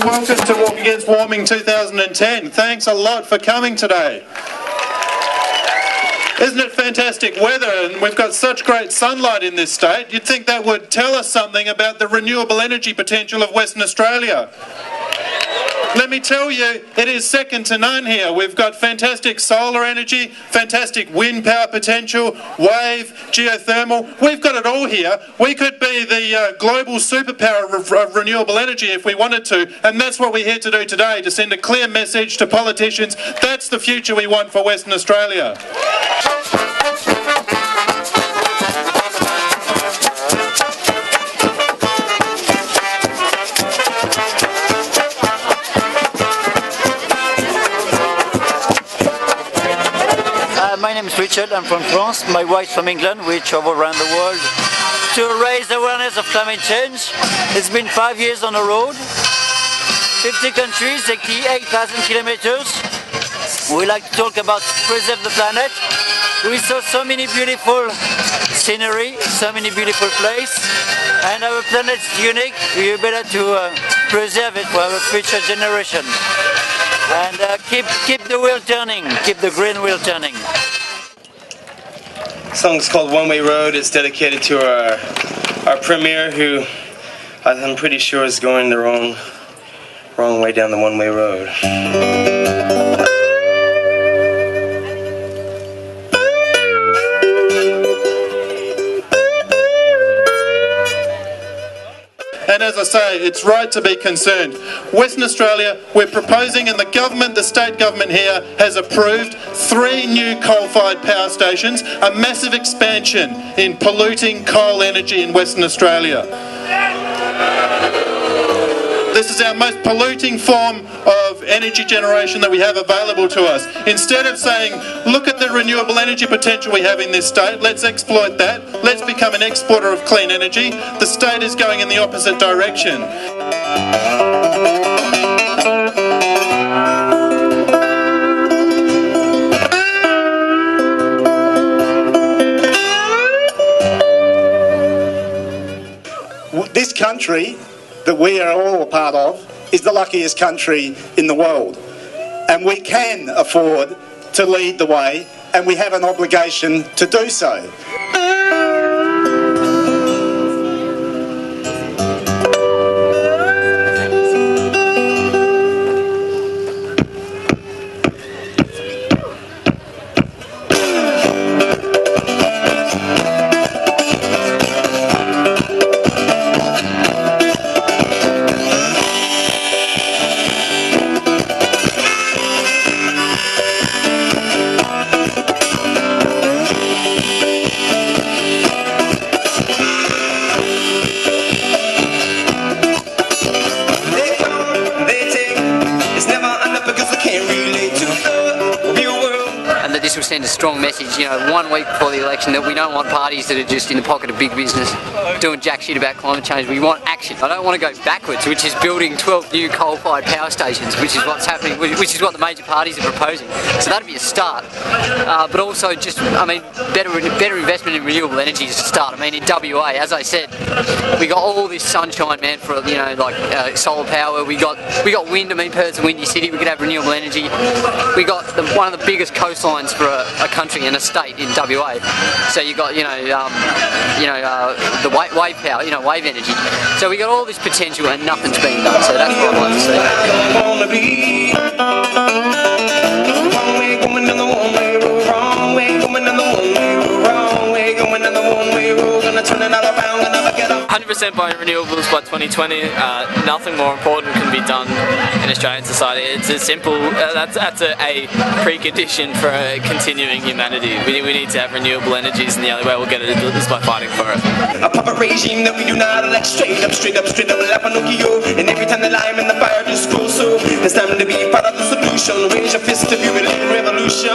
Welcome to Walk Against Warming 2010. Thanks a lot for coming today. Isn't it fantastic weather, and we've got such great sunlight in this state? You'd think that would tell us something about the renewable energy potential of Western Australia. Let me tell you, it is second to none here. We've got fantastic solar energy, fantastic wind power potential, wave, geothermal. We've got it all here. We could be the global superpower of renewable energy if we wanted to, and that's what we're here to do today, to send a clear message to politicians. That's the future we want for Western Australia. My name is Richard, I'm from France. My wife from England. We travel around the world to raise awareness of climate change. It's been 5 years on the road, 50 countries, 8,000 kilometers. We like to talk about preserve the planet. We saw so many beautiful scenery, so many beautiful places, and our planet is unique. We better to preserve it for our future generation. And keep the wheel turning, keep the green wheel turning. The song's called One Way Road. It's dedicated to our premier, who I'm pretty sure is going the wrong way down the one-way road. And as I say, it's right to be concerned. Western Australia, we're proposing, and the government, the state government here, has approved 3 new coal-fired power stations, a massive expansion in polluting coal energy in Western Australia. This is our most polluting form of energy generation that we have available to us. Instead of saying, look at the renewable energy potential we have in this state, let's exploit that, let's become an exporter of clean energy, the state is going in the opposite direction. This country that we are all a part of is the luckiest country in the world, and we can afford to lead the way, and we have an obligation to do so. This will send a strong message, 1 week before the election, that we don't want parties that are just in the pocket of big business doing jack shit about climate change. We want action. I don't want to go backwards, which is building 12 new coal-fired power stations, which is what's happening, which is what the major parties are proposing. So that'd be a start. But also just, better investment in renewable energy is a start. In WA, as I said, we got all this sunshine, man, for solar power. We got wind. Perth's a windy city. We could have renewable energy. We got one of the biggest coastlines for a country and a state in WA. So you got the wave power, wave energy. So we got all this potential and nothing's being done. So that's what I'd like to see. Wrong way, going down the one-way road. Wrong way, going down the one-way road. Wrong way, going down the one-way road. Gonna turn it all around and never get up. 100% buying renewables by 2020. Nothing more important can be done in Australian society. It's as simple. That's a precondition for continuing humanity. We need to have renewable energies, and the only way we'll get it is by fighting for it. A puppet regime that we do not elect. Straight up, like Pinocchio. And every time the lime and the fire just grows, so it's time to be part of the solution. Raise your fist if you believe in revolution.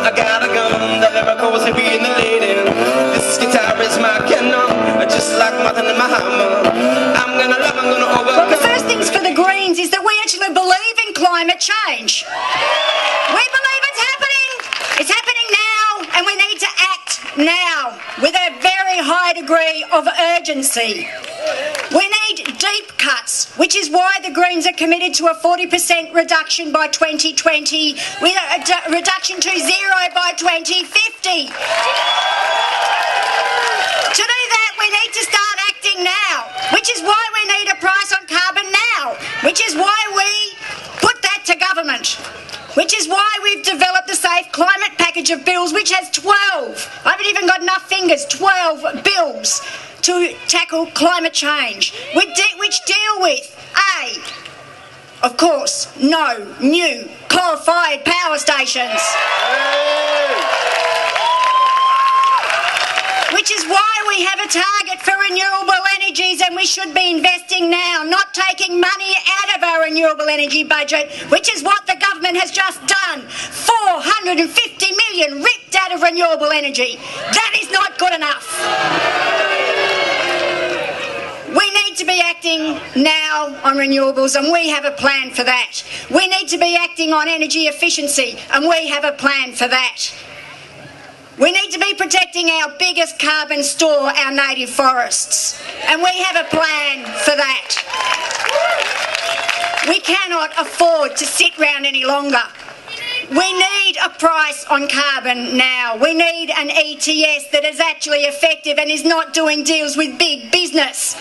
I got a gun, the lyrical was heavy in the lady. This guitar is my cannon, just like Martin and my hammer. I'm gonna love, I'm gonna overcome. Greens is that we actually believe in climate change. We believe it's happening. It's happening now, and we need to act now with a very high degree of urgency. We need deep cuts, which is why the Greens are committed to a 40% reduction by 2020, with a reduction to zero by 2050. To do that, we need to start acting now, which is why we need a price on carbon now, which is why we put that to government, which is why we've developed the Safe Climate package of bills, which has 12, I haven't even got enough fingers, 12 bills to tackle climate change, which deal with, A, of course, no new coal-fired power stations. Which is why we have a target for renewable energies, and we should be investing now, not taking money out of our renewable energy budget, which is what the government has just done. 450 million ripped out of renewable energy. That is not good enough. We need to be acting now on renewables, and we have a plan for that. We need to be acting on energy efficiency, and we have a plan for that. We need to be protecting our biggest carbon store, our native forests, and we have a plan for that. We cannot afford to sit round any longer. We need a price on carbon now. We need an ETS that is actually effective and is not doing deals with big business.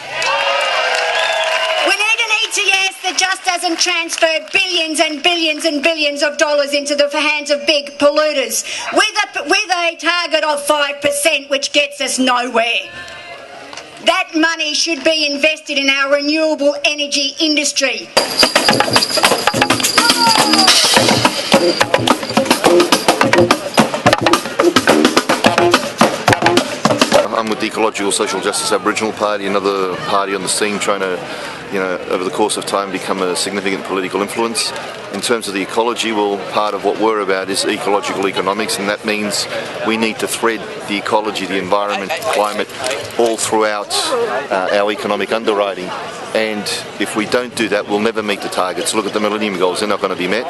We need an ETS that just doesn't transfer billions and billions and billions of dollars into the hands of big polluters, with a target of 5%, which gets us nowhere. That money should be invested in our renewable energy industry. I'm with the Ecological, Social Justice Aboriginal Party, another party on the scene trying to, over the course of time become a significant political influence. In terms of the ecology, well, part of what we're about is ecological economics, and that means we need to thread the ecology, the environment, climate, all throughout our economic underwriting. And if we don't do that, we'll never meet the targets. Look at the Millennium Goals, they're not going to be met.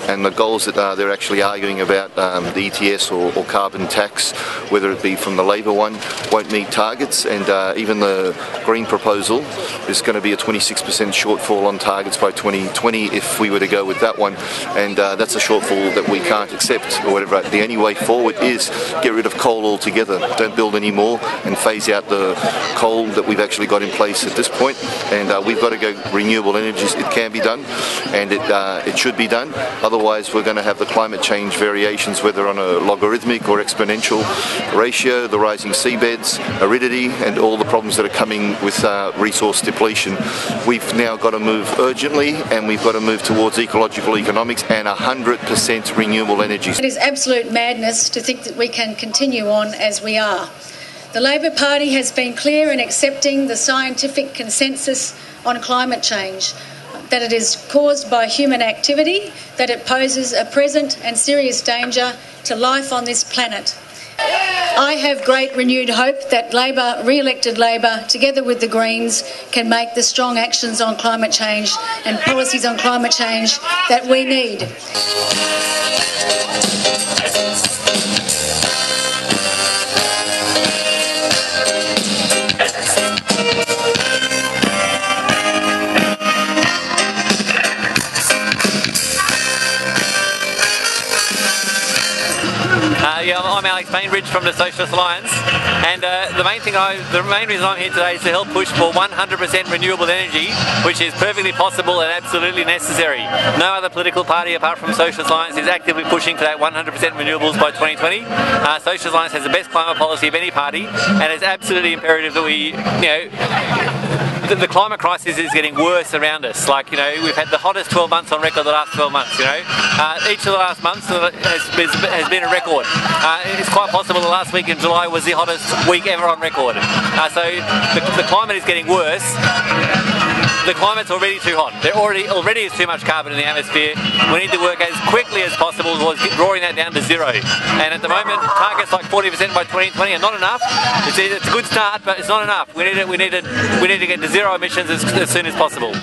And the goals that they're actually arguing about, the ETS or carbon tax, whether it be from the Labor one, won't meet targets. And even the Green proposal is going to be a 26% shortfall on targets by 2020 if we were to go with that one. And that's a shortfall that we can't accept or whatever. The only way forward is get rid of coal altogether. Don't build any more and phase out the coal that we've actually got in place at this point. And we've got to go renewable energies. It can be done, and it should be done. Otherwise, we're going to have the climate change variations, whether on a logarithmic or exponential ratio, the rising seabeds, aridity, and all the problems that are coming with resource depletion. We've now got to move urgently, and we've got to move towards ecological economics and 100% renewable energy. It is absolute madness to think that we can continue on as we are. The Labor Party has been clear in accepting the scientific consensus on climate change, that it is caused by human activity, that it poses a present and serious danger to life on this planet. I have great renewed hope that Labor, re-elected Labor, together with the Greens, can make the strong actions on climate change and policies on climate change that we need. I'm Alex Bainbridge from the Socialist Alliance, and the main reason I'm here today is to help push for 100% renewable energy, which is perfectly possible and absolutely necessary. No other political party apart from Socialist Alliance is actively pushing for that 100% renewables by 2020. Socialist Alliance has the best climate policy of any party, and it's absolutely imperative that we, the climate crisis is getting worse around us. We've had the hottest 12 months on record the last 12 months, Each of the last months has been a record. It's quite possible the last week in July was the hottest week ever on record. So the climate is getting worse. The climate's already too hot. There already is too much carbon in the atmosphere. We need to work as quickly as possible towards drawing that down to zero. And at the moment, targets like 40% by 2020 are not enough. It's a good start, but it's not enough. We need to get to zero emissions as soon as possible.